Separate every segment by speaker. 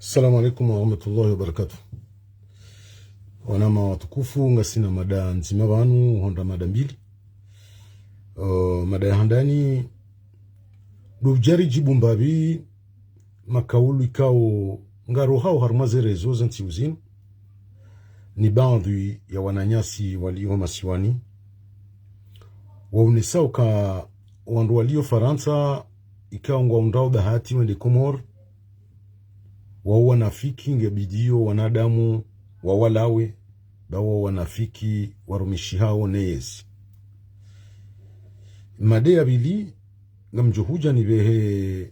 Speaker 1: Assalamu alaikum warahmatullahi wabarakatuh. Wanama watukufu ngasina mada nzima vanu honda mada mbili. Mada ya handani dujari jibu mbabi makaulu ikao ngaro hao harumaze rezo zanti uzinu ni baadhi ya wananyasi walio masiwani waunisao ka wandu walio Faransa ikao ngwaundao bahati wende Komor wao wanafiki ngebidio wanadamu wawalawe bawo wanafiki warumishi hao neyezi made ya bili ngamjuhuja ni behe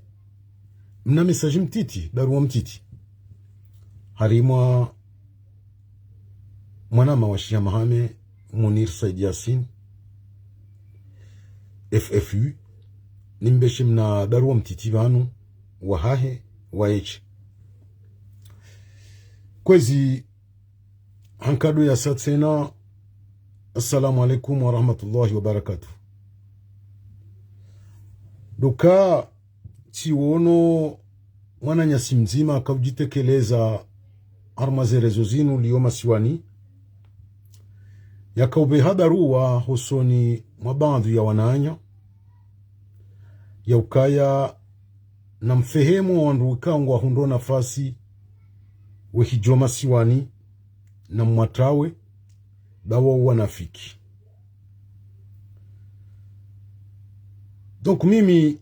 Speaker 1: mna mesaji mtiti barua mtiti harimwa mwanama wa Shia Mahame Munir Said Yasin FFU nimbeshi mna barua mtiti vanu wahahe waeche kwezi hankadu ya satsena. Assalamu alaikum wa rahmatullahi wa barakatuh. Duka chiwono mwana nyasi mzima kaujitekeleza armaze rezo zinu liyo masiwani yakaube habarua husoni mabandhu ya wananya ya ukaya na mfehemu wandu ikangwa hundo nafasi wehijoma siwani na mwatawe bawa wanafiki. Donc mimi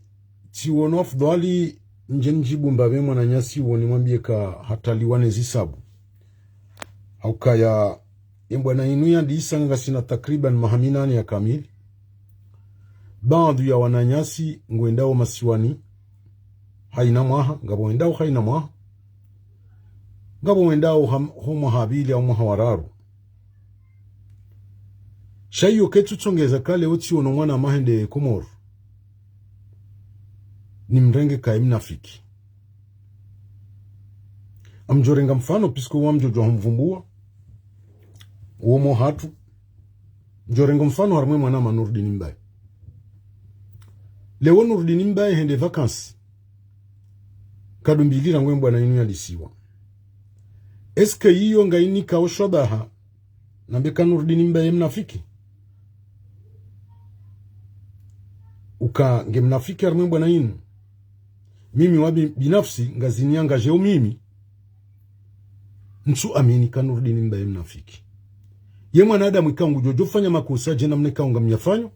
Speaker 1: chiwono afdhali nje njibu mbabe mwana nyasi woni mwambie ka hataliwane zisabu haukaya mbwana inuya diisanga sina takriban mahaminani ya kamili baadhi ya wananyasi ngwendao masiwani haina mwaha ngabo wendao haina mwaha ngabo wendao homo habili au mahawararu shayo ketu tsongeza kale uti ono mwana mahende Komor ni mrenge ka mnafiki amjorenga mfano pisko wa mjojo humvumbua uomo hatu mjorenga mfano harimwe mwana Nurdin Mbaye leo Nurdin Mbaye hende vacances kadumbilira ngwe mbwana inu yalisiwa eske hiyo ngaini kao shobaha nambeka Nurdin Mbaye mnafiki uka nge mnafiki harimwe mbwana inu mimi wabi binafsi ngazini angajeo mimi nsu amini ka Nurdin Mbaye mnafiki ye mwanadamu ikangu jojo fanya makosa jena mneka unga mnyafanyo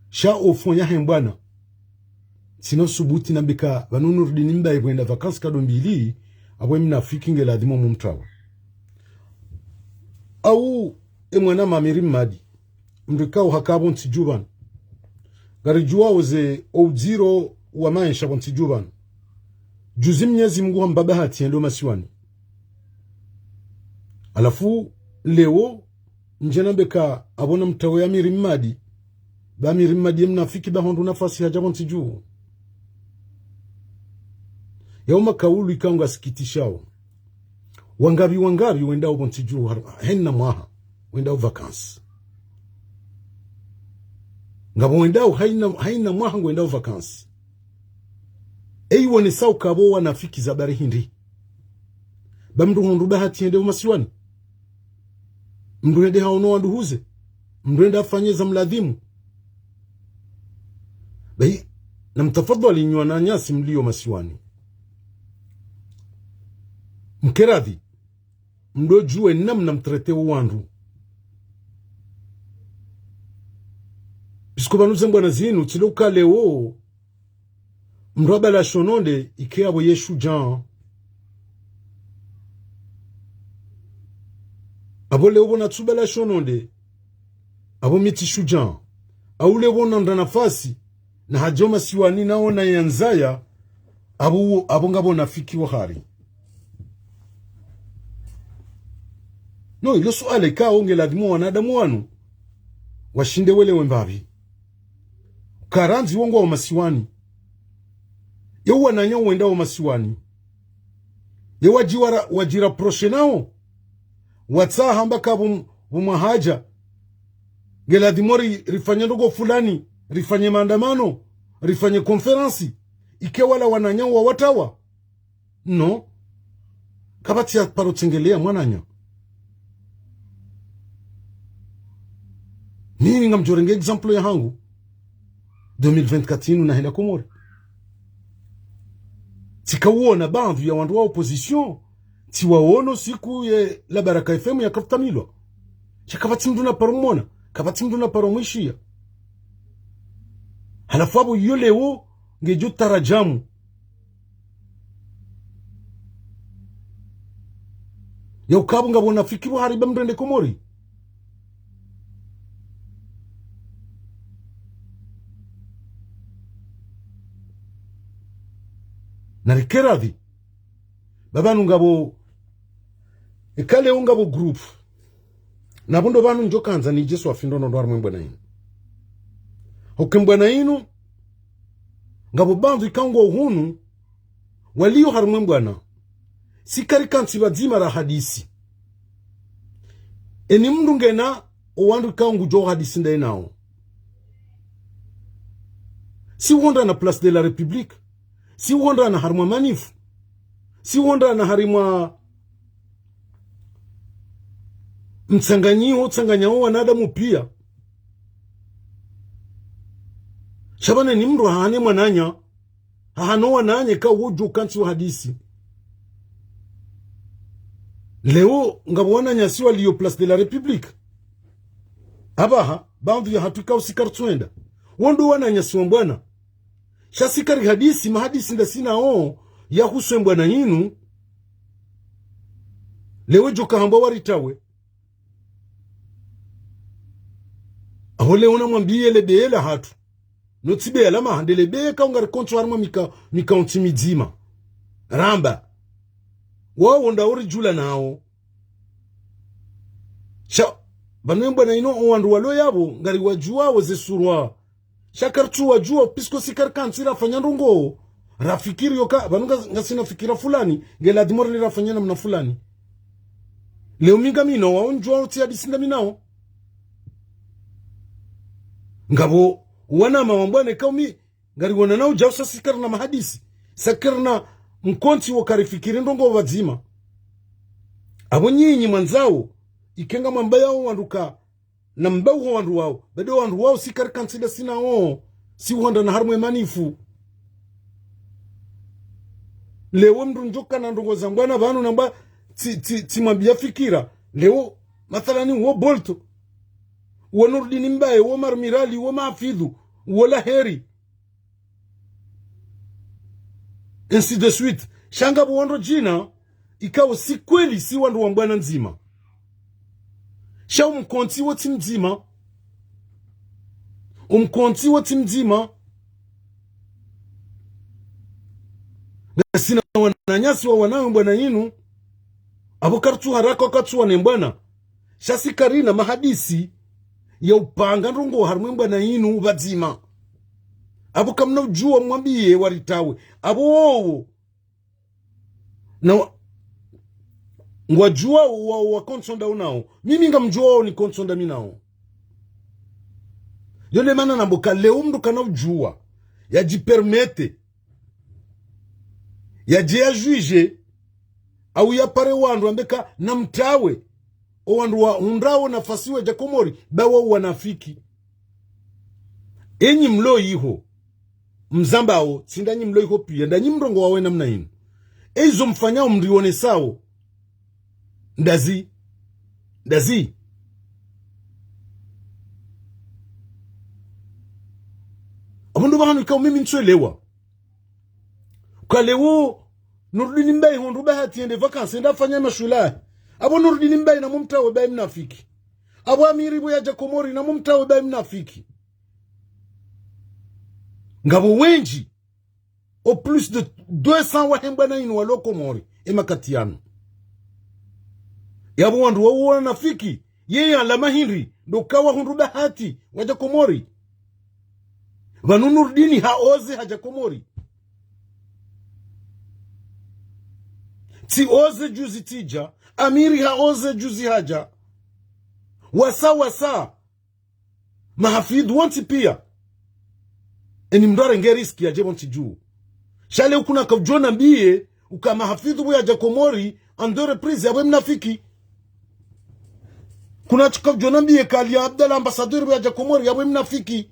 Speaker 1: sha ofonya hembwana sino subuti nambika banu Nurdin Mbaye bwenda vacances kadombili abwe mnafiki nge ladhimo mumtawa au mwana mamiri madi mrikao hakabo ntijuban garijua oze ouziro wa maisha ntijuban juzi Mwenyezi Mungu hambaba hati endo masiwani alafu leo njena beka abona mtawe ya mirimadi ba mirimadi mnafiki ba hondu nafasi hajabo ntiju yauma kaulu ikanga sikitishao wangabi wendao ntiju henna mwaha wendao vacances ngabo wendao haina mwaha wendao vacances wone sao kabo wanafiki za bari hindi bamdu hondu bahati ende masiwani mduende haono wanduhuze mduende afanyeza mladhimu bai na mtafadhali nywa na nyasi mlio masiwani mkeradhi mdojue namna mtrete wandu biskobanuze mbwana zinu tiluka leo mroba la shononde ikeabo yeshu jan abo leo bona tsubela shononde abo miti shujan au leo bona ndo nafasi na hajoma siwani naona yanzaya abo ngabo nafiki wahari no ilo swale ka onge ladimo wanadamu wanu washinde wele wembabi karanzi wongo wa masiwani yewa wananya wenda wa masiwani yewa wajira proshe nao watsa hamba ka bumahaja geladimori rifanye ndogo fulani rifanye maandamano rifanye konferansi ike wala wananya wa watawa no kabati ya parotengelea mwananya nini ngamjorenge example ya hangu 2024 inu na hela Komori tikauona bandu ya wandu wa opposition tiwaono siku ye la Baraka FM ya kafutamilwa chakabati mduna paromona kabati mduna paromwishia halafu abo yoleo ngejo tarajamu ya ukabu ngabona fikiru hariba mrende Komori narikeradhi babanu ngabo ekale ungabo group nabundo banu njokanza ni Jesu afindono ndo armwe mbwana inu okembwana inu ngabo bandu ikango uhunu walio harmwe mbwana sikari kansi bazima ra hadisi eni mndu ngena owandu ikangu jo hadisi nda inao si wonda na Place de la République si wonda na harmwa manifu si wonda na harimwa mtsanganyao wanadamu pia shabane ni mndu hane mwananya hano wananye ka wuju kansi wa hadisi leo ngabwana nyasi waliyo Place de la République abaha bandu ya hatuka usikartwenda wondo wananyasi mbwana shasikari hadisi mahadisi ndasina ya huswe mbwana yinu leo joka hamba waritawe aho leo namwambie lebeela hatu notibela mahande lebeye kaungari kontu harma mika ontimidima ramba wao ndauri jula nao sha banwemba na ino owandu walo yabo ngari wajua wazesurwa shakartu wajua pisko sikar kansira fanyandungo rafikiri yoka banunga ngasina fikira fulani ngela dimori rafanya namna fulani leo minga mino waonjwa uti hadisinda minao ngabo wana mawambwane kaumi ngari wana nao jausa sikar na mahadisi sakar na mkonti wakarifikiri ndongo wazima abo nyinyi manzao ikenga mambaya wanduka na mbau wandu wao bado wandu wao sikar kansida sina si wanda na harmwe manifu leo mndu njoka na ndongo zambwana banu namba mambia fikira leo mathalani wo bolto wo Nurdin Mbaye wo Marmirali wo Mafidhu wo Laheri ainsi de suite shanga buwando jina ikawa si kweli si wandu wa mbwana nzima sha umkonti woti mzima ngasina wananyasi wa wanawe mbwana yinu abo kartu haraka wakatu wane mbwana shasi karina mahadisi ya upanga ndongo harumwe mbwana yinu bazima abo kamna ujua mwambie waritawe abo wowo na ngwajua wa konsonda unao mimi ngamjua ni konsonda minao yole mana namboka leo mdu kana ujua yajipermete yaje juge au ya pare wandu ambeka na mtawe o wandu wa undrao nafasi wa Komori bawa wanafiki enyi mlo iho mzambao sindanyi mlo iho pia ndanyi mrongo wawe namna hinu ezo mfanyao mrione sao ndazi abundu bahanu ikaw mimi ntwelewa kwa leo Nurdin Mbaye hondu bahati ende vacances ndafanya mashula abo Nurdin Mbaye na mumtawe bae mnafiki abo Amiri bo ya Komori na mumtawe bae mnafiki ngabo wenji au plus de 200 wahemba na inu walo Komori emakatiano yabo wandu wawo nafiki yeye alama hindri ndo kawa hondu bahati waja Komori vanu Nurdini haoze haja Komori ti oze juzi tija Amiri haoze juzi haja wasa mahafidhu wanti pia eni mdore ngeriski ya jebonti juu shale ukuna kavjona mbie uka mahafidhu ya Komori en 2 reprises yawe mnafiki. Kuna chikavjonambie kali ya Abdallah ambassadeur ya Komori yawe mnafiki.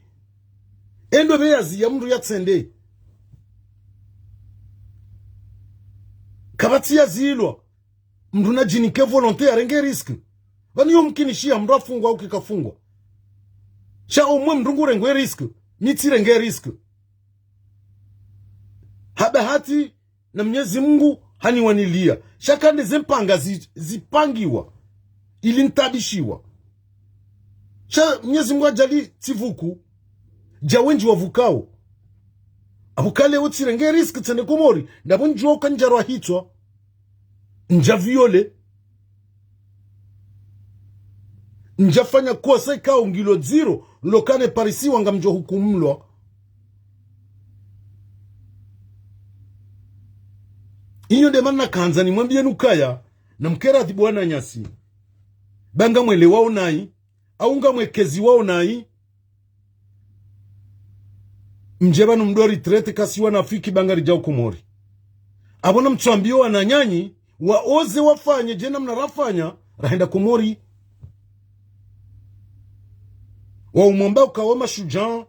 Speaker 1: Endo beyazi ya mndu ya tsende. Kabati ya zilwa. Mndu na jinike volonté arenge risque. Bani yo mkinishia mndu afungwa au kikafungwa. Sha omwe mndu rengwe risque. Miti renge risque. Habahati na Mwenyezi Mungu haniwanilia. Shakande zempanga zipangiwa. Ili ntabishiwa. Mwenyezi Mungu ajali tivuku. Jawenji wavukao. Abukale utirenge risk tsende Komori. Ndabo njuo kanjarwa hitwa. Nja viole. Njafanya kosa ikao ngilo 0. Lokane parisi wanga mjo hukumlwa. Inyo demana kanza ni mwambie nukaya. Na mkera thibuana nyasi. Banga mwele wao nai. Aunga mwekezi wao nai. Mjebanu mdori trete kasi wanafiki banga rijao Komori. Abona mtuambio wananyanyi. Waoze wafanye jena mnarafanya. Rahenda Komori. Wa umomba ukawama shujaa.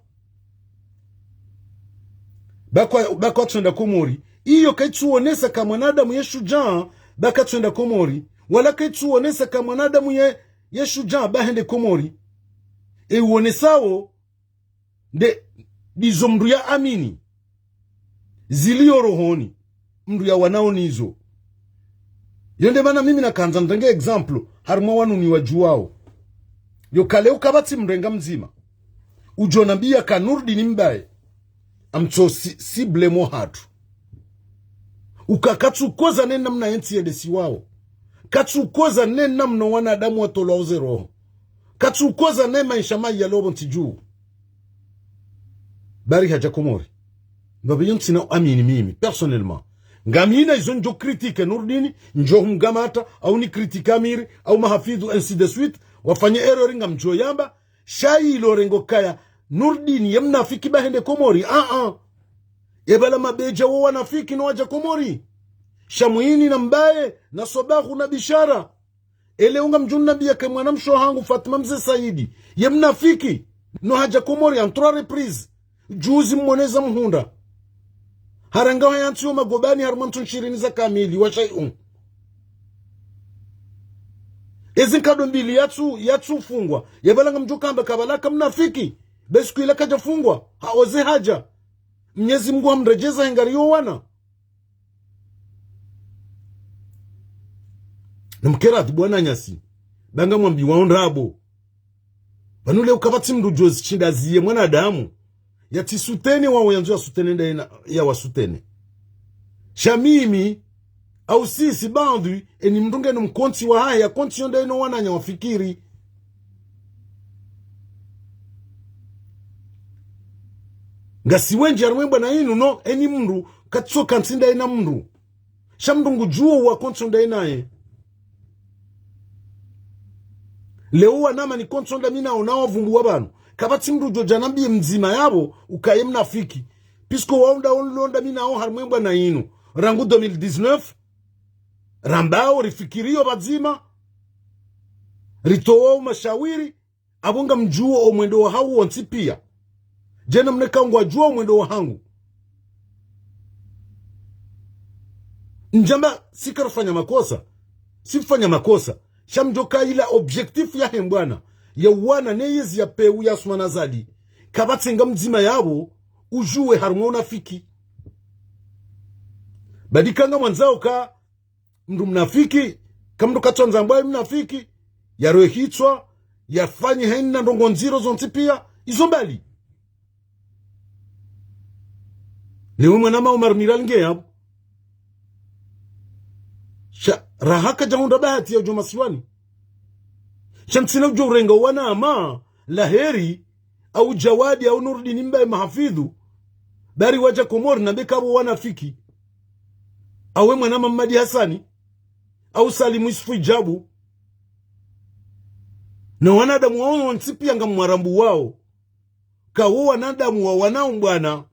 Speaker 1: Bakwa tuenda Komori. Iyo kaituonesa kama mwanadamu ye shujaa. Baka tuenda Komori. Wala kaituonesa kama mwanadamu ye shujaa. Bahende Komori. Uonesao. Dizo mndu ya amini. Zilio rohoni. Mndu ya wanao nizo. Yonde mana mimi na kanza mtenge example. Haruma wanu ni wajuao. Yo kale ukabati mrenga mzima. Ujonambia kanurdi ni mbae. Amcho si blemo hatu. Ukakatu koza nena mna enti edesi wao. Katu koza nena mna wanadamu wa tolauze roho. Katu koza nema inshamai ya lobo ntijuu. Bari haja Komori. Mbabe yon tina amini mimi. Personnellement. Ngamina izo njo kritike Nurdini. Njo hungamata. Au ni kritika Amiri. Au mahafidhu ainsi de suite. Wafanye error nga mjo yamba. Shai ilo rengo kaya. Nurdini ya mnafiki bahende Komori. Ebala mabeja wa wanafiki na waja Komori. Shamuini na mbaye. Na sobahu na bishara. Ele unga mjuna biya ke mwana mshohangu Fatima Mzee Saidi. Ya mnafiki. No haja Komori en 3 reprises. Juzi mmoneza mhunda. Harangawa yantiyo magobani harumantu nshirini za kamili. Washai Ezinkado mbili yatsu fungwa. Yabalanga mjukamba kabalaka mnafiki. Besku ila kaja fungwa. Haoze haja. Mwenyezi Mungu amrejeza hengariyo wana. Na mkera atibuana nyasi. Banga mwambi waonrabo. Banule ukabati mdu jozi chindaziye mwanadamu. Yati sutene wao yanzu ya sutene nda ya wasutene. Shamimi au sisi bandu eni mdunge mkonti wa haya konti yonda ino wananya wafikiri. Ngasi wenji arumemba na inu no eni mndu katso kantinda ina mndu. Shamdungu juo wa konti yonda inaye. Leo wanama ni konti yonda mina onawa vumbu wabanu. Kabati mndu jojanambi mzima yabo ukaye mnafiki. Pisko waunda onlonda mina o harumemba na inu. Rangu 2019 Rambao rifikirio bazima Ritoa mashawiri Abunga mjuo o mwendo wa hau ontipia. Jena mneka ungwa juo o mwendo wa hangu. Njamba sikarafanya makosa. Sifanya makosa. Shamjoka ila objektif ya hembwana. Ya wana neyezi ya peu ya sumanazadi. Kabati nga mzima yabo ujue harumona fiki. Badikanga mwanzao ka mndu mnafiki. Kamndu katonza mbaye mnafiki. Ya rohitwa. Ya fanyi haini na ndongo nziro zontipia. Izombali. Lewe mwanama Omar Mirange yabu. Rahaka jahunda bahati ya ujumasiwani. Shamsina ujo urenga wana ama laheri au jawadi au Nurdini mbaye mahafidhu. Bari waja Komori na bekabu wanafiki. Awe mwanama Mmadi Hassani au Salimu Yusufu Ijabu. Na wanadamu wao wansipi anga mwarambu wao. Kawo wanadamu wa wanao mbwana.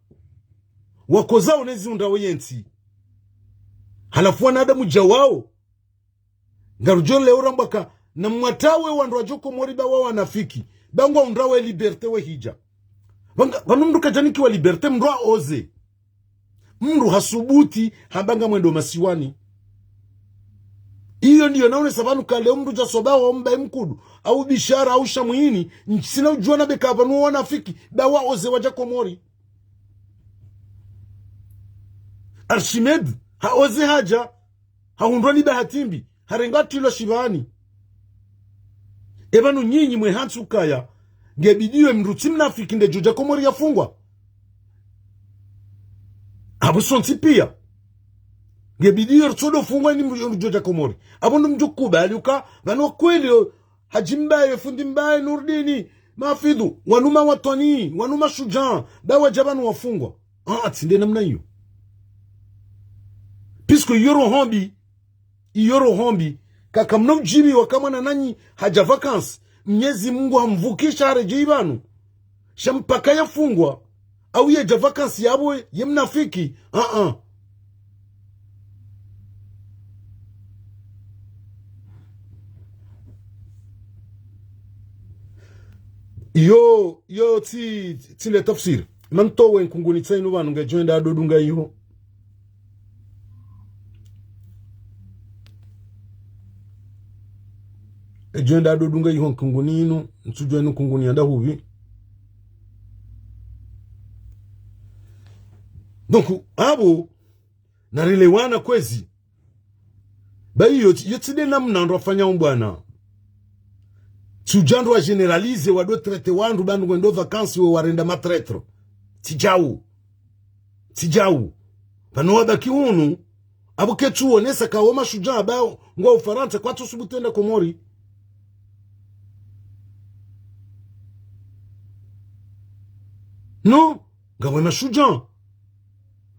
Speaker 1: Wakozao nezi undawe yensi. Halafu wanadamu jawao. ngarujo leo rambaka na mwatawe wandu wajoko mori ba wawa nafiki bango undrawe liberte we hija vanu mndu kajaniki wa liberte mndu oze mndu hasubuti habanga mwendo masiwani. Iyo ndiyo naone sabanu kale mndu jasoba wa mba mkudu au bishara au shamuhini sina ujuana beka vanu wa nafiki bawa oze wajako mori. Archimed haoze haja haundwani bahatimbi harengati ilo shivani evanu nyinyi mwe hansu kaya ngebidiwe mruti mnafiki nde joja komori yafungwa abu sonti pia ngebidiwe rtodo fungwa ni mjoja komori abu mjukubali uka vanu kweli hajimbaye fundi mbaye Nurdini mafidhu wanuma watani wanuma shujaa dawa jabanu wafungwa atinde namna hiyo pisko yoro hombi kaka mno jibi wakama na nanyi haja vakansi Mwenyezi Mungu hamvukisha hareje ibanu shampaka yafungwa au yeja vakansi yabo ye mnafiki yo ti le tafsir man towe nkunguni tsainu banu nga joinda dodunga yiho ejenda dodunga yiho kunguni ino nsujwe no kunguni anda huvi. Donc abo narelewana kwezi bayi yotide namna ndo afanya umbwana tujando wa generalize wado trete wandu bandu gwendo vacances we warenda matretro tijau pano wabaki unu abo ketu onesa kawoma shujaa bao ngwa Ufaransa kwa tusubutenda komori no ngabo mashujaa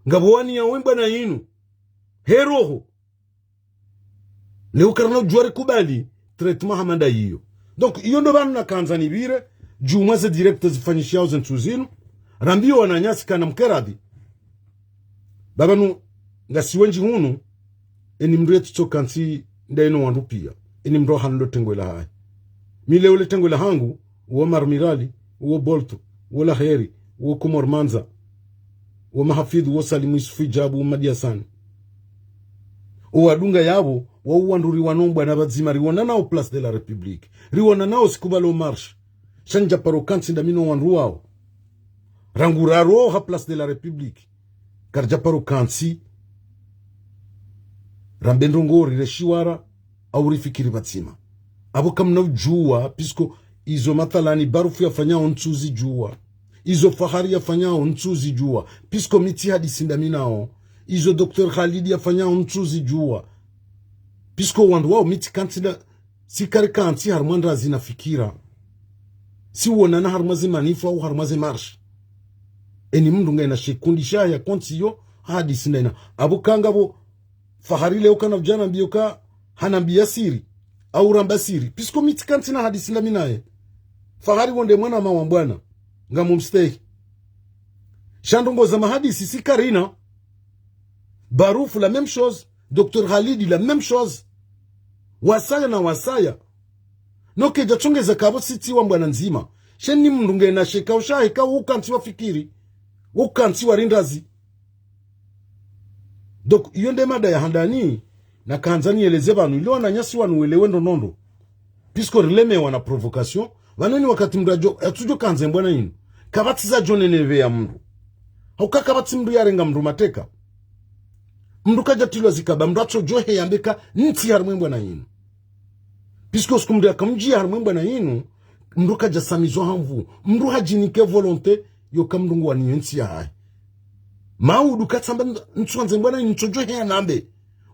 Speaker 1: ngabo wani ya wemba na inu heroho leo karno juare kubali traitement hamanda hiyo. Donc iyo ndo banu na kanza nibire juma ze direct zifanyishia zentuzinu rambio wananyasi kana mkeradi babanu ngasiwenji hunu eni mretu tokansi ndaino wandu pia eni mro hanlo tengwela hai mile ule tengwela hangu uwa marmirali uwa bolto uwa laheri uwa kumor manza uwa mahafidhu uwa salimu isufi jabu uwa madiasani uwa dunga yabo wa uwandu riwanombwa na bazima riwana nao Place de la République riwana nao sikubalo marche shanja paro kansi ndamino wandu wao ranguraro ha Place de la République karja paro kansi rambendongori reshiwara au rifikiri batima abo kamna jua pisko izo matalani barufu yafanya ontuzi jua izo fahari yafanya ontuzi jua pisko miti hadisi ndaminao izo Dr. Khalidi yafanya ontuzi jua pisko wandu wao miti kantida si kare kanti harmandra zina fikira si wonana harmazi manifu au harmazi marsh eni mndu ngaina shekundisha ya konti yo hadisi ndaina abo kangabo fahari leo kana vijana mbioka hanambia siri au ramba siri pisko miti kantina hadisi ndaminaye fahari wonde mwana mawa mbwana ngamu mstake shandongo za mahadisi si karina barufu la même chose Dr. Khalidi la même chose wasaya na wasaya noke jachongeza kabo siti wa mbwana nzima sheni mndunge na sheka ushahika ukanti wa fikiri ukanti wa rindazi. Donc iyo nde mada ya handani na kanzani eleze banu ilo wananyasi wanuwelewe ndonondo pisko rileme wana provocation wanoni wakati mrajo atujo kanze mbwana inu kabati za jone neve ya mndu hauka kabati mndu yarenga mndu mateka mndu kaja tilwa zikaba mndu ato johe yambeka nti harumwe na inu pisko sikumdu ya kamji harumwe na inu mndu kaja samizo hamvu mndu hajinike volonte yoka mndu wani nti ya hai maudu katsamba ntuanze mbwana inu chojohe ya nambe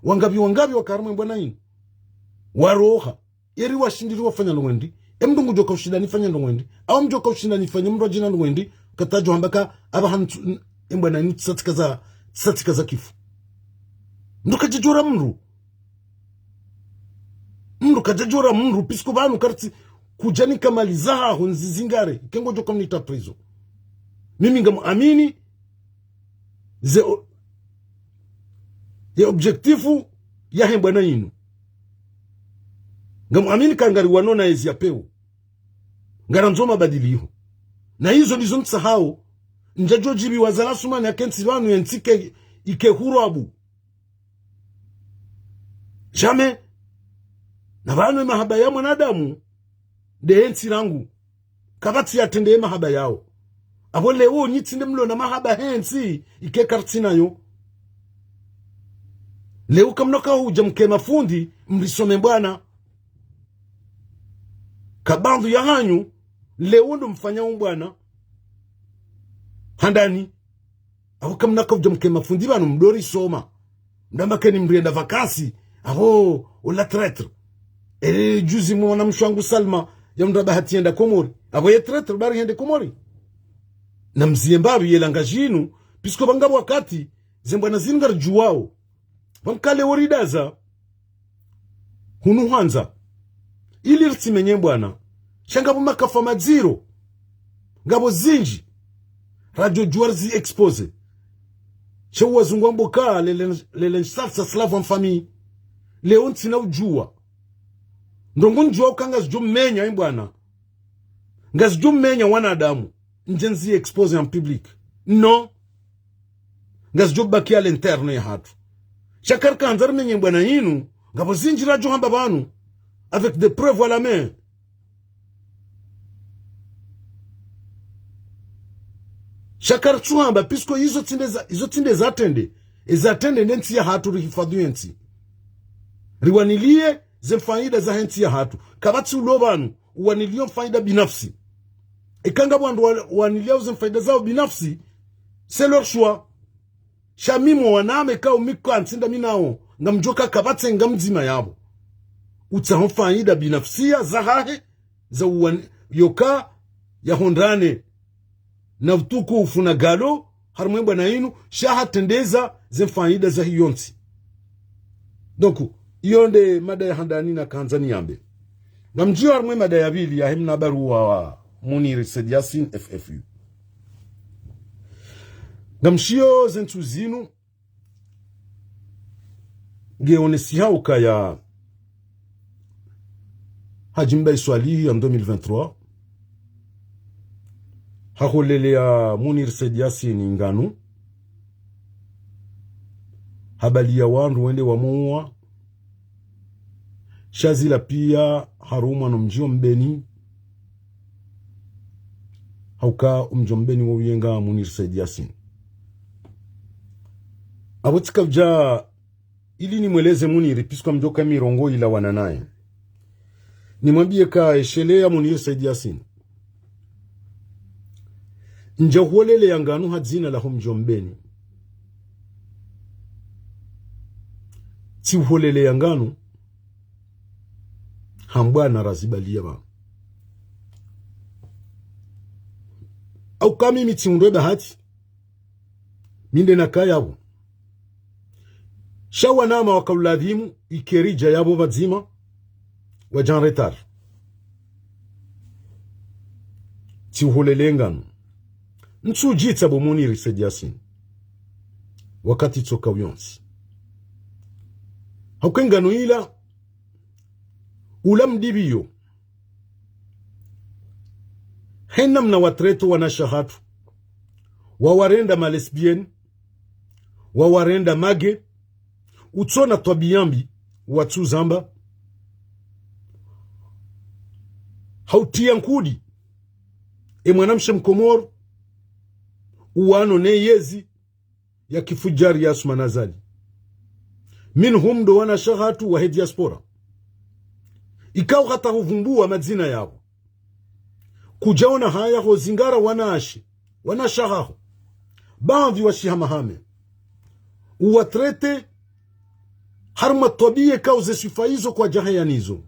Speaker 1: wangabi wakarumwe mbwana inu waroha eri washindiri wafanya lungwendi mndungu joka ushinda nifanya ndongwendi au mjoka ushinda nifanya mndu ajina ndongwendi katajo hambaka aba hantu mbwana inu tsatika za kifu mndu kajajora mndu kajajora mndu pisko banu karti kujani kamalizaha hunzizingare kengo joka mnita prezo mimi ngamu amini ze objektifu ya mbwana inu Ngamuamini kangari wanona ezi ya peu. Ngaranzoma badiliho. Na hizo lizo ntsahau. Njajo jibi wazala sumani ya kensi wanu yentike ike huru abu. Jame. Na wanu mahaba ya mwanadamu. De hensi rangu. Kabati ya tende mahaba yao. Abo leo nyitinde mlo na mahaba hensi ike kartina yo. Leo kamnoka huja mke mafundi mrisome bwana. Kabandu ya hanyu leo ndo mfanya bwana. Handani. Abo kamnoka huja mke mafundi bwana mdori soma. Mdambake ni mrienda vakansi. Abo ula tretre. Juzi mwana mshwangu Salma ya mraba hatienda Komori. Abo ye tretre bari hende Komori. Na mziembaru yelanga jinu pisko bangabu wakati zembwana zingar juwao. Bankale woridaza hunu hanza ili rtimenye bwana shangabu makafa madziro ngabo zinji radio juarzi expose chewa zungwambo ka lele salsa slava mfami leo ntina ujua ndongo njua ukanga zijumenya bwana ngazijumenya wanadamu njenzi expose en public no ngazijubaki à l'interne ya hatu Chakar kanzar menye bwana yinu ngabo zinjira jo hamba banu avec des preuves à la main. Chakar chuhamba pisko hizo tinde zatende ezatende nenti ya hatu rihifadhu yenti riwanilie zemfaida za henti ya hatu kabati ulobanu uwanilio faida binafsi ikanga bwandu wanilia zemfaida zao binafsi c'est leur choix. Shamimo waname kao miko antinda minao ngamjoka kabate ngamzima yabo utahofanyida binafsia zahahe za yoka ya hondrane na utuku ufuna galo harumwemba na inu shaha tendeza zemfanyida za hiyonsi. Donku iyonde mada ya handani na kanzani yambe ngamjio harumwe mada ya vili ya hemna baruwa wa Munir Said Yasin FFU Gamshio zentu zinu geonesi hauka ya Hajimba Iswalihi en 2023 hakolele ya Munir Said Yasin nganu habali ya wandu wende wa muwa shazila pia haruma no mjio mbeni hauka mjio mbeni wa uyenga Munir Said Yasin. Abotika vja ili ni mweleze Munir pisko mjoka mirongo ila wananaye. Nimwambie ka eshelea Munir Said Yasin. Nja huolele yanganu hadzina la humjombeni. Ti huolele yanganu hambwana razibalia ba. Au kami miti undoe bahati. Minde na kayabu. Shawa nama wakauladhimu ikerija yabo vazima wajan retar. Tiuholele nganu. Ntu jita bo Munir Said Yasin. Wakati toka uyonsi. Haukenganu ila ulam dibiyo. Henna mna watreto wanashahatu. Wawarenda malesbienne. Wawarenda mage. Utsona twabiyambi watu zamba hautia nkudi mwanamshe mkomoro uwano ne yezi ya kifujari ya sumanazali minhum do wana shahatu wa diaspora ikao hata huvumbua madzina yao kujaona haya ho zingara wanaashi wanashahaho baadhi wa shihamahame uwatrete harma tabia kauze sifa hizo kwa jahayanizo.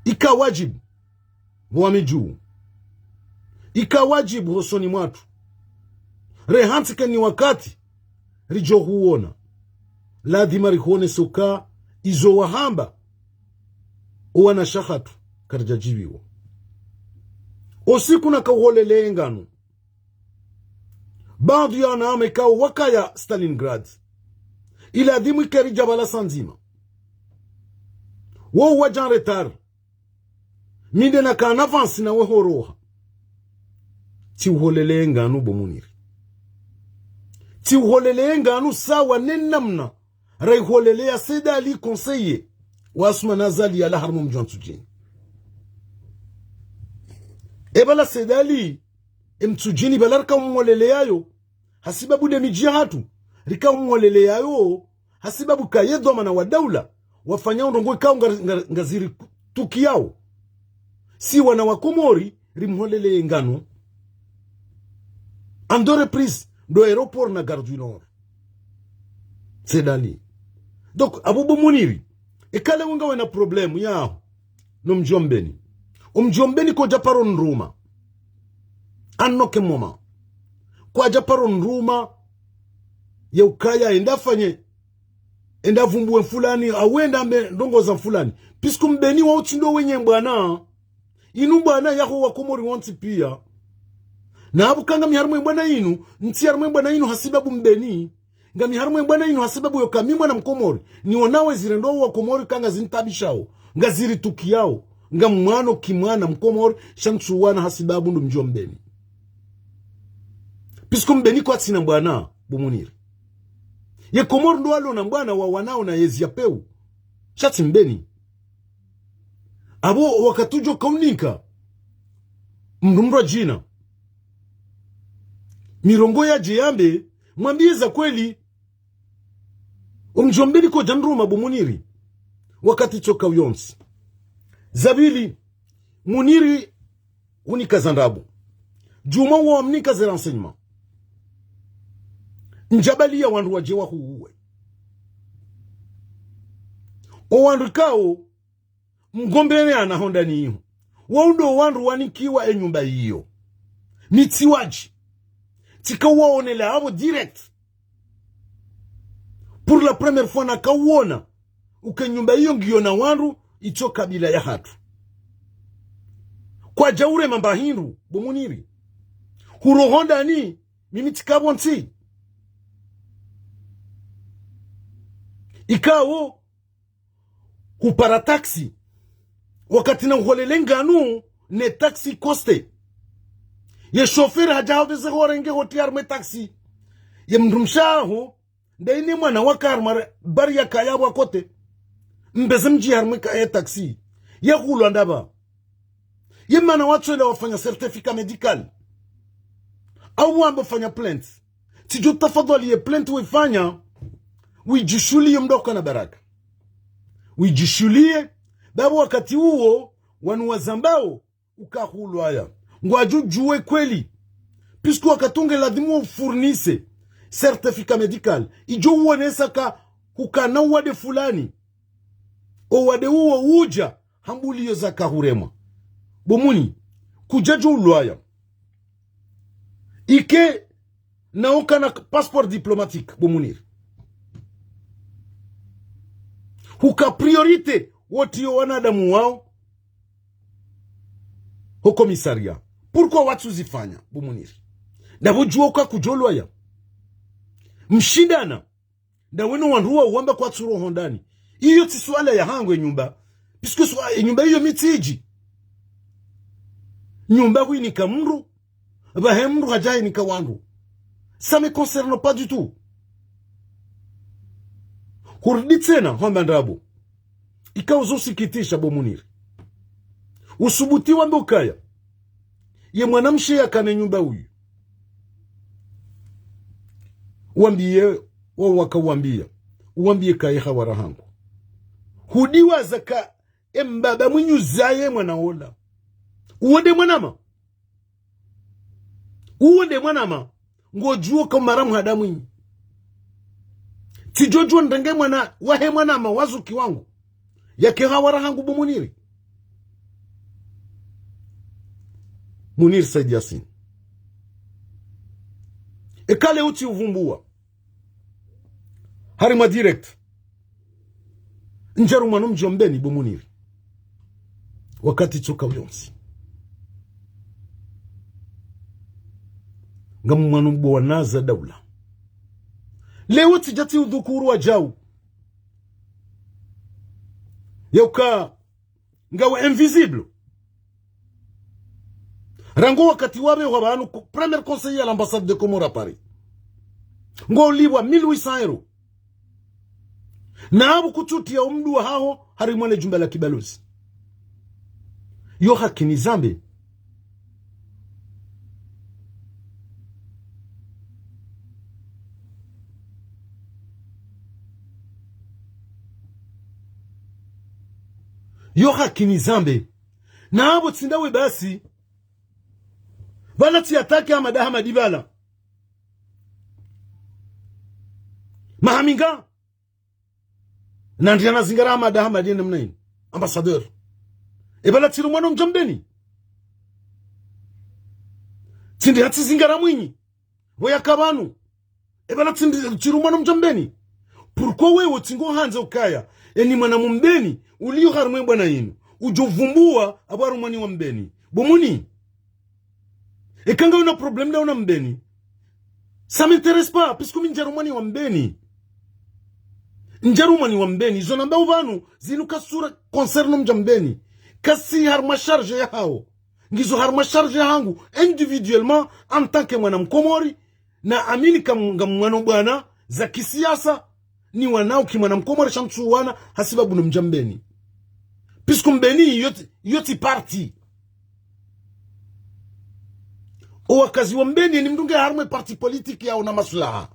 Speaker 1: Ikawajibu wamijuu. Ikawajibu hosoni mwatu. Rehantika ni wakati rijo huona. Ladhima rihone soka izo wahamba. Uwana shahatu karjajibiwa. Osiku na kauholele nganu. Baadhi ya naame kao wakaya Stalingrad. Ila adhimu ikeri jabala sanzima. wo wajan retar minde na kan avance na we horoha ti uholele nganu bomuniri ti uholele nganu sawa nenamna rai holele ya Said Ali conseiller wasuma nazali ala harmu mjantu jini ebala Said Ali mtujini balarka mwolele yayo hasibabu de mijihatu rika mwolele yayo hasibabu kayedo mana wa daula wafanya ndongo ikao ngaziri tuki yao si wana wa Komori rimholele ngano ando reprise do aéroport na Gare du Nord Said Ali donc abubu muniri ekale wenga wena problemu yao no mjombeni ko japaro nruma annoke moma kwa japaro nruma ya ukaya enda vumbuwe fulani awenda ndongo za fulani pisku mbeni wa uchindo wenye mbwana inu mbwana yako wa Komori wanti pia na abu kanga miharumu mbwana inu ntiyarumu mbwana inu hasibabu mbeni nga miharumu mbwana inu hasibabu yokamimwa na Mkomori ni wanawe zirendo wa Komori kanga zintabishao nga ziri tukiyao nga mwano kimwana Mkomori shanchuwana hasibabu ndo mjombeni pisku mbeni kwa tina mbwana bumuniri ye Komori ndo walo na mbwana wa wanao na yezi ya peu shati mbeni abo wakatujo kaunika mrumro jina mirongo ya jiyambe mwambie za kweli umjombeni ko janruma bumuniri wakati choka uyonsi zabili muniri unika zandabu juma wa mnika za renseignement njabali ya wandu wajewa huuwe o wandu kao mgombene anahonda ni ihu waundo wandu wanikiwa enyumba hiyo mitiwaji tika waonele habo direct pour la première fois na kawona uke nyumba hiyo ngiona wandu icho kabila ya hatu kwa jaure mambahindu bumuniri hurohonda ni mimi tikabonti ikao kupara taxi wakati na uholele nganu ne taxi koste ye chauffeur hajao beze horenge hotiar me taxi ye mrumshaho ndaine mwana wakar bari ya kaya wakote mbeze mji harme kaya taxi ye hulo ndaba ye mana watu ndio wafanya certificat medical au wambo fanya plainte tijo tafadhali ye plainte wifanya wijishulie mdoka na baraka wijishulie babu wakati huo wanu wazambao ukahulu haya ngwajujue kweli pisku wakatunge ladhimu ufurnise certificat medical ijo uonesa ka kukana wade fulani o wade huo uja hambulio za kahurema bomuni kujajo ulwaya ike naoka na passeport diplomatique bomunir huka priorite wotio wanadamu wao ho komisaria pourquoi watu zifanya bumuniri ndabujua uka kujolwa ya mshindana ndaweno wanruwa uwamba kwa tsuro hondani iyo tiswala ya hangwe nyumba puisque nyumba hiyo mitiji nyumba hui ni kamru bahemru hajai ni kawandu ça me concerne pas du tout kurudi tena hamba ndabu ikauzo sikitisha bomuniri usubuti wa mbokaya ye mwanamshe yakane nyumba huyu uambie wao wakawambia uambie kai hawara hangu hudiwa zaka embaba mwinyuzaye mwanaola uonde mwanama ngojuo kamara mhadamu inyi tijojo ndenge mwana wahe mwanama wazuki wangu yake hawara hangu bumuniri Munir Said Yasin ekale uti uvumbua harima direct njaru manu mjombeni bumuniri wakati choka uyonsi ngamu manu mbo wanaza daula leo tijati udhukuru wa jau Yauka ngawe invisible. Rango wakati wabe wabanu premier conseiller à l'ambassade de Comores à Paris. Ngo liwa 1800 euros. Na abu kututi ya umdu wa hao harimwane jumba la kibalozi. Yo haki ni zambi. Yo haki ni zambi. Na abu tsindawe basi bala tiyatake amadaha madibala mahaminga na ndiana zingara amadaha madina mnaini ambassadeur bala tiru mwana mjambeni tindi hati zingara mwinyi waya kabanu bala tiru mwana mjambeni pourquoi wewe tingo hanze ukaya ni mwana mbeni uliyo harumwe bwana yinu ujovumbua abaru mwani wa mbeni bomuni kanga una problème da una mbeni ça m'intéresse pas puisque mi njarumani wa mbeni njarumani wa mbeni zo namba ubanu zinuka sura concerne mjambeni kasi harma charge ya hao ngizo harma charge hangu individuellement en tant que mwana mkomori na amini kama mwana bwana za kisiasa ni wanao kimwana mkomori shamchuwana hasibabu no mjambeni puisque mbeni yoti parti wakazi wa mbeni ni mdunge harme parti politiki yao na maslaha.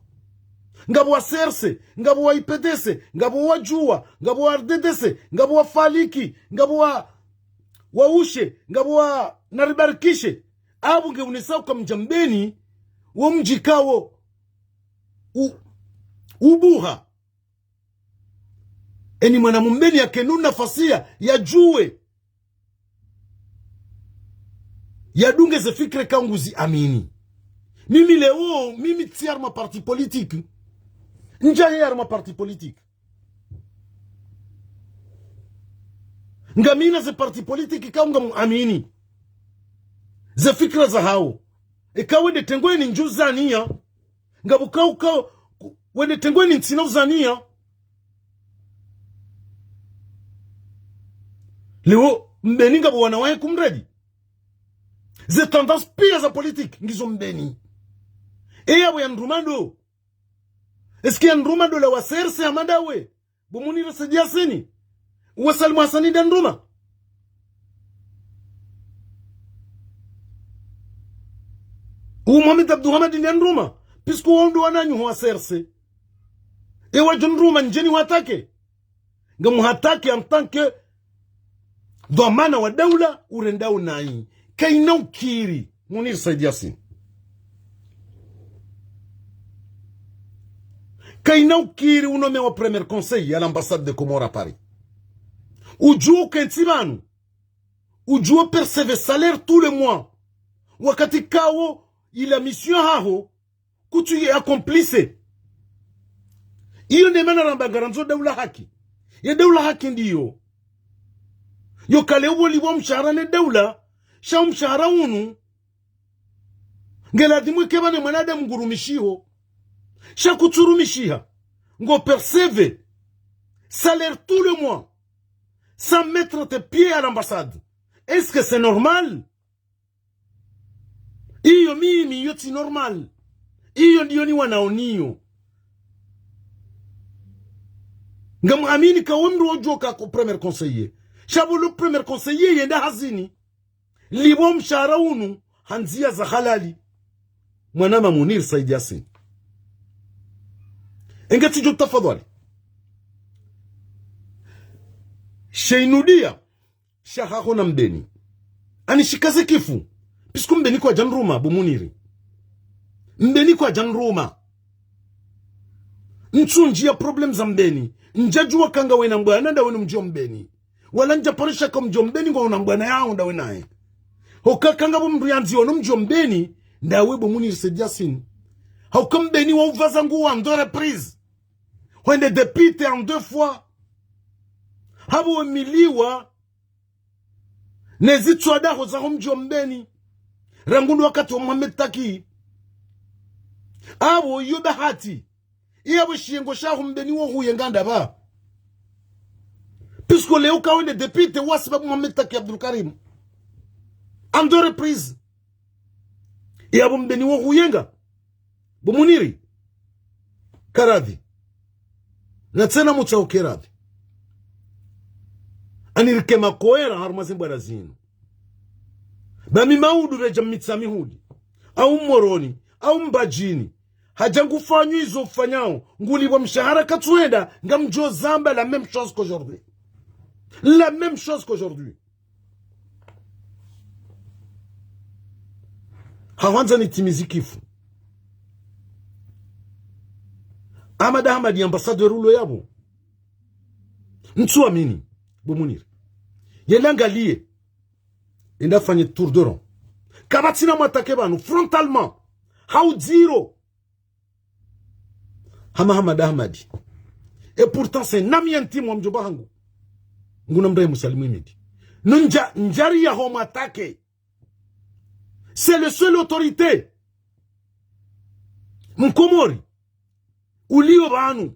Speaker 1: Ngabo wa serse, ngabo wa IPDC, ngabo wa jua, ngabo wa RDDC, ngabo wa faliki, ngabo wa ushe, ngabo wa naribarikishe. Abu nge unisau kwa mjambeni wa mjikawo ubuha. Eni mwana mbeni ya kenuna fasia ya juwe. Yadunge ze fikre kanguzi amini. Mimi leo, mimi tiar ma parti politique. Njahiar ma parti politique. Ngamina ze parti politique kaunga amini. Ze fikra za hao. Wende tengweni nju zania. Ngabuka wende tengweni ntsina zania. Leo, mbeni ngabu wanawahe kumredi. Ze tendance pire za politique ngizo mbeni. Yabo ya ndrumando. Eski ya ndrumando la waserse amadawe. Bomuni resedia sini. Wasalimu Hasani da ndruma. Mohamed Abdouhamad da ndruma. Pisku wandu wananyu huwa serse. Jondruma njeni watake. Ngamu hatake en tant que dhamana wa daula urendao nai. Kainau kiri Munir Said Yasin. Kainau kiri unome wa premier conseil à l'ambassade de Comores à Paris. Ujuo kentibanu. Ujuo perceve salaire tous les mois. Wakati kawo ila mission haho kutu ye accomplisse. Iyo nemena rambagaranzo daula haki. Ya daula haki ndiyo. Yo kale ubo libo mshahara ne daula. Sha mshahara unu ngeladimu kebane mwanada mgurumishiho sha kuturumishiha ngo perceve salaire tout le mois sans mettre tes pieds à l'ambassade. Est-ce que c'est normal? Iyo mimi yoti normal. Iyo ndiyo ni wanaoniyo. Ngamu amini ka wemru ojoka ko premier conseiller. Shabu le premier conseiller yenda hazini. Libo mshahara unu hanzia za halali. Mwanama Munir Said Yasin. Engeti jo tafadhali. Sheinudia shahako na mbeni. Anishikaze kifu. Pisku mbeni kwa janruma bumuniri. Mbeni kwa janruma. Nchunji ya problem za mbeni. Njajua kanga wena mbwana nda wenu mjio mbeni. Wala njaparisha kwa mjio mbeni kwa unambwana yao nda wenae. Hoka kanga mbu yanzi wanu mjio mbeni nda webo Munir Said Yasin. Hoka mbeni wa uvazangu wa en 2 reprises. Wende depite en 2 fois. Habu emiliwa nezitu adaho za mjio mbeni. Rangundu wakati wa Mohamed Taki. Abo yuba hati. Iya wishiengo shahu mbeni wa huye nganda ba. Pisku puisque leo kawende député wa sababu Mohamed Taki Abdul Karim en 2 reprises et abo mbeni wo huyenga Bomuniri karadhi na tena mucha keradhi anirike makoera harumazi mbara zinu bami maudu reja mitsami hudi au moroni au mbajini hajangu fanyu izo fanyao nguli wa mshahara katuenda ngamjo zamba la même chose qu'aujourd'hui. La même chose qu'aujourd'hui. Hawanza ni timizi kifu. Ahmad ambassadeur ulo yabo. Ntuamini Bomuniri. Yelangalie enda fanye tour de rond. Kabatina mwatake banu frontalement. How zero. Ahmadi. Et pourtant c'est namianti mwamjoba hangu. Nguna mdaye musalimu imidi. Njari ya homa take. C'est le seul autorité. Mkomori. Ulio banu.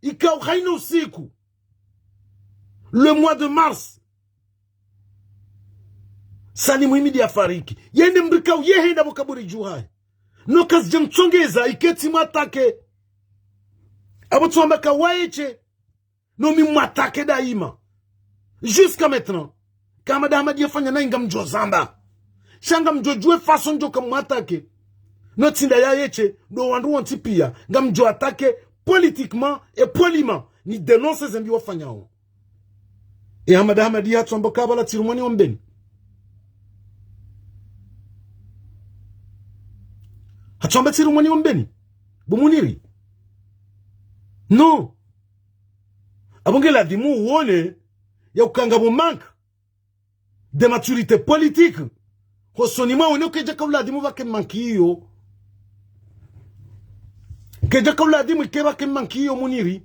Speaker 1: Ikao haina usiku. Le mois de mars. Salimu imidi afariki. Yende mbrikao yehenda mukaburi juhai. No kazi jamchongeza iketi matake. Abo tuamba kawaeche. No mi matake daima. Jusqu'à maintenant. Kama Ahmad yafanya na inga mjozamba. Shanga mjojue fason njo kamwatake. No tinda ya yeche. Do wandu wanti pia. Nga mjo atake politiquement et poliment. Ni denonce zembi wafanya o. E Ahmad ya tuamba kabala tirumani wambeni. Hatuamba tirumani wambeni. Bomuniri. Non. Abonge la dimu uone ya ukanga manque de maturité politique. Hosonima one ukeja kaula dimu vake mankiyo. Keja kaula dimu ikeba ke mankiyo Muniri.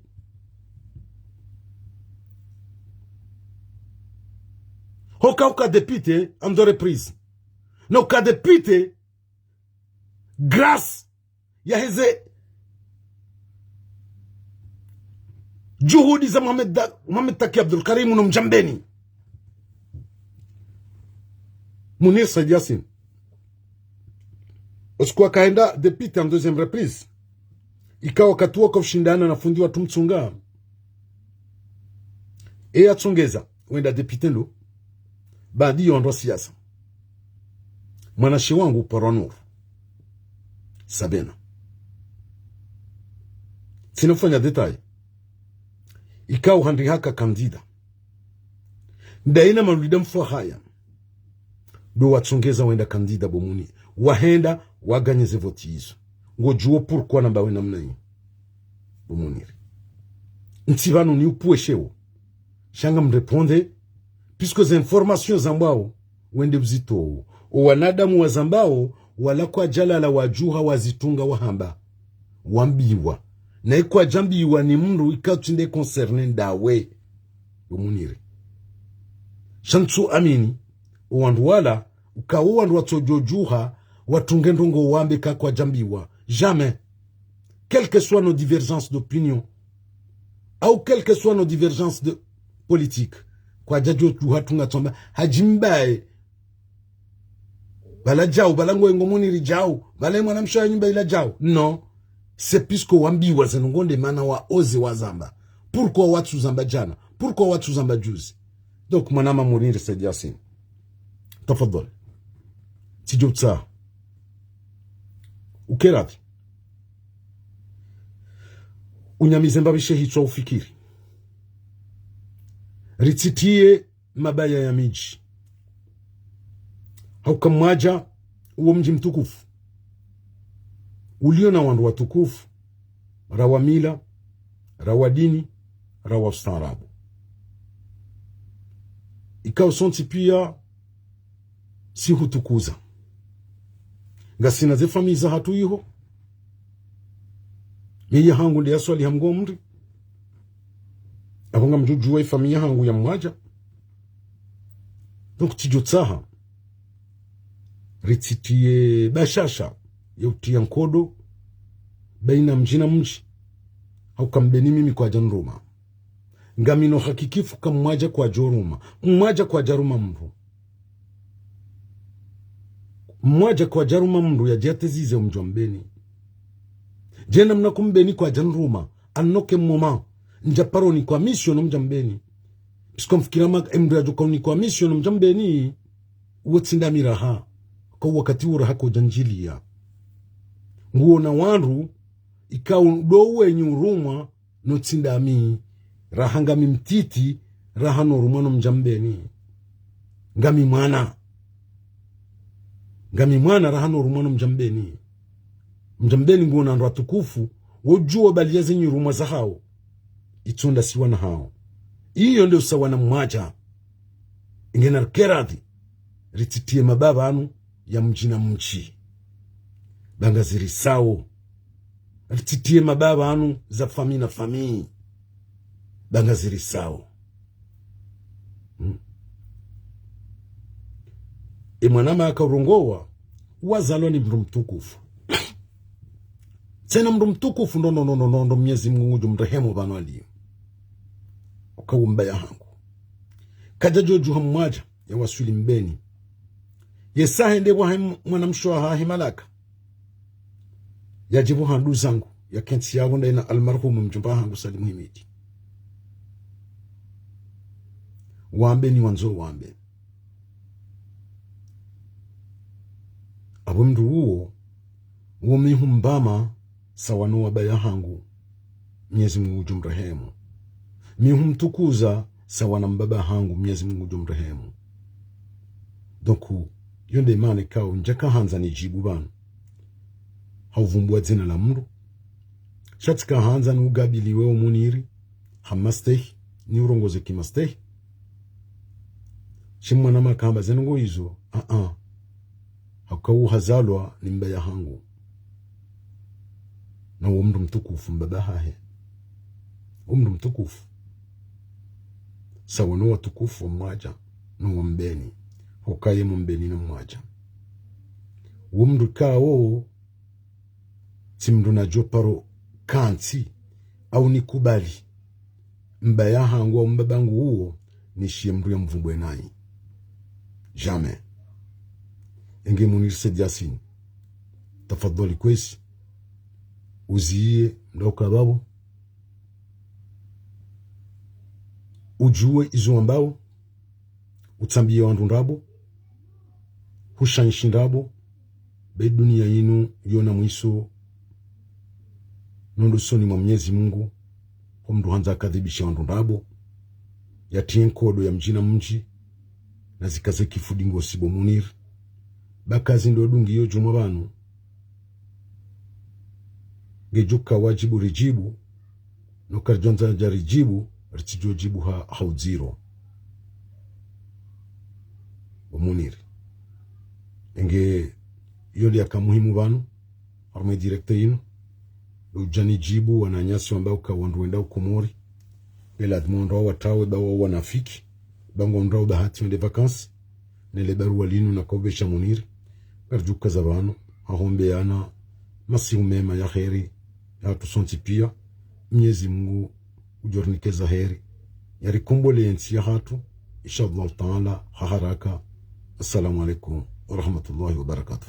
Speaker 1: Hoka député en 2 reprises. No ka député grâce ya heze juhudi za Mohamed Taki Abdul Karim no mjambeni. Munir Said Yasin. Osikuwa kaenda député en 2e reprise. Ikawa katua kushindana na fundi wa tumtsunga. E atsongeza wenda député ndo. Badi yondo siasa. Mwanashi wangu Poronur. Sabena. Sinofanya detail. Ikawa handri haka kandida. Ndaina manulida mfua haya. Do watsongeza wenda kandida Bomuni. Wahenda waganyeze voti hizo. Ngojuo pourquoi namba wena mnayi. Bomuniri. Ntivanu ni upuesheo. Shanga mreponde. Puisque za information zambao wende bzito. O wanadamu wa zambao wala kwa jalala wajuha wazitunga wahamba. Wambiwa. Na ikwa jambiwa ni mndu ikatunde concerne ndawe. Bomuniri. Shantu amini. Uwandu wala ukawo wandu watojojuha watungendongo wambe kwa jambiwa. Jamais. Quelles que soient nos divergences d'opinion. Ou quelles que soient nos divergences de politique. Kwa jajojuha tunga tomba. Hajimbae. Bala jao. Bala ngoengo Muniri jao. Bala mwana mshaa nyumba ila jao. Non. C'est puisque wambiwa zenongonde mana wa oze wa zamba. Pourquoi watu zamba jana? Pourquoi watu zamba juzi? Donc manama Munir Said Yasin. Tafadhali. Tijotsa. Ukerathi. Unyamize mbabishe hitwa ufikiri. Rititie mabaya ya miji. Haukamwaja uo mji mtukufu. Ulio na wandu watukufu. Rawa mila, rawa dini, rawa ustaarabu. Ikao sonti pia si hutukuza. Ngasina ze famiza hatu iho. Yeye hangu ndi aswali hamgomri. Abonga mjujuwa familia hangu ya mwaja. Donc tijotsaha. Rititie bashasha. Yautia nkodo. Baina mjina mji. Haukambeni mimi kwa janroma. ngamino hakikifu kamwaja kwa joruma mwaja kwa jaruma mru mwaja kwa jaruma mru ya jate zize umjombeni jena mnakumbeni kwa janruma anoke moma njaparoni kwa mission mjambeni pisko mfikira mak emru ya jukoni kwa mission mjambeni uwetsinda miraha kwa wakati ura hako janjilia nguo na wanru ikau dowe nyuruma no tsindami rahanga mimtiti rahano rumano mjambeni ngami mwana rahano rumano mjambeni nguo na ndo tukufu wojua baliaze nyuruma za hao itunda siwa na hao iyo ndio sawa na mwaja ingena keradhi rititie mababa anu ya mjina mchi bangaziri sao rititie mababa anu za fami na fami bangaziri sao mwanama akarongowa wazalo ni mndu mtukufu tena mndu mtukufu ndo Mwenyezi Mungu mrehemu bano ali ukawumba ya hangu kajajo juha mwaja ya wasuli mbeni yesahe ndebo mwanamsho ha himalaka yajibu handu zangu ya kensi yawo na almarhum mjumba hangu Salim Himidi wambe ni wanzo wambe abo mndu uo mihumbama sawanu wabaya hangu Mwenyezi Mungu jumrehemu mihumtukuza sawana mbaba hangu Mwenyezi Mungu jumrehemu donku yonde mane kao njaka hanza ni jibu banu hauvumbua zina la mru shatika hanza ni ugabili weo muniri hamastehi ni urongoze kimastehi shimwana makamba zenungo hizo hakawu hazalwa ni mbaya hangu na umru mtukufu mbaba hahe umru mtukufu sawa nuwa tukufu mwaja nuwa mbeni hukaye mbeni na mwaja umru kao simru na joparo kansi au nikubali mbaya hangu wa mbabangu huo nishie mru ya mvumbwe nai jamais enge munir Said Yasin tafadhali kwesi uziye ndoka babu ujue izo ambao utambie wandu ndabo hushanshi ndabo be dunia yinu yona mwiso nondo soni mwa Mwenyezi Mungu mndu hanza kadhibisha wandu ndabo yatie nkodo ya mjina mji na zikaze kifudingo sibo munir bakazi ndo dungi yo jumwa banu gejuka wajibu rijibu no karjonza jarijibu ritijo jibu hauziro munir enge yoli akamuhimu banu arme directe yinu ujani jibu wananyasi ambao ka wanduenda ukomori bela dmondo watawe bawo wanafiki bango ndo bahati de vacances nele barua linu na kobesha munir perjuka zabano ahombe ana masihu mema ya kheri ya tusonti pia Mwenyezi Mungu ujornikeza heri yarikumbole ensi ya hatu inshallah taala haraka. Assalamu alaikum wa rahmatullahi wa barakatuh.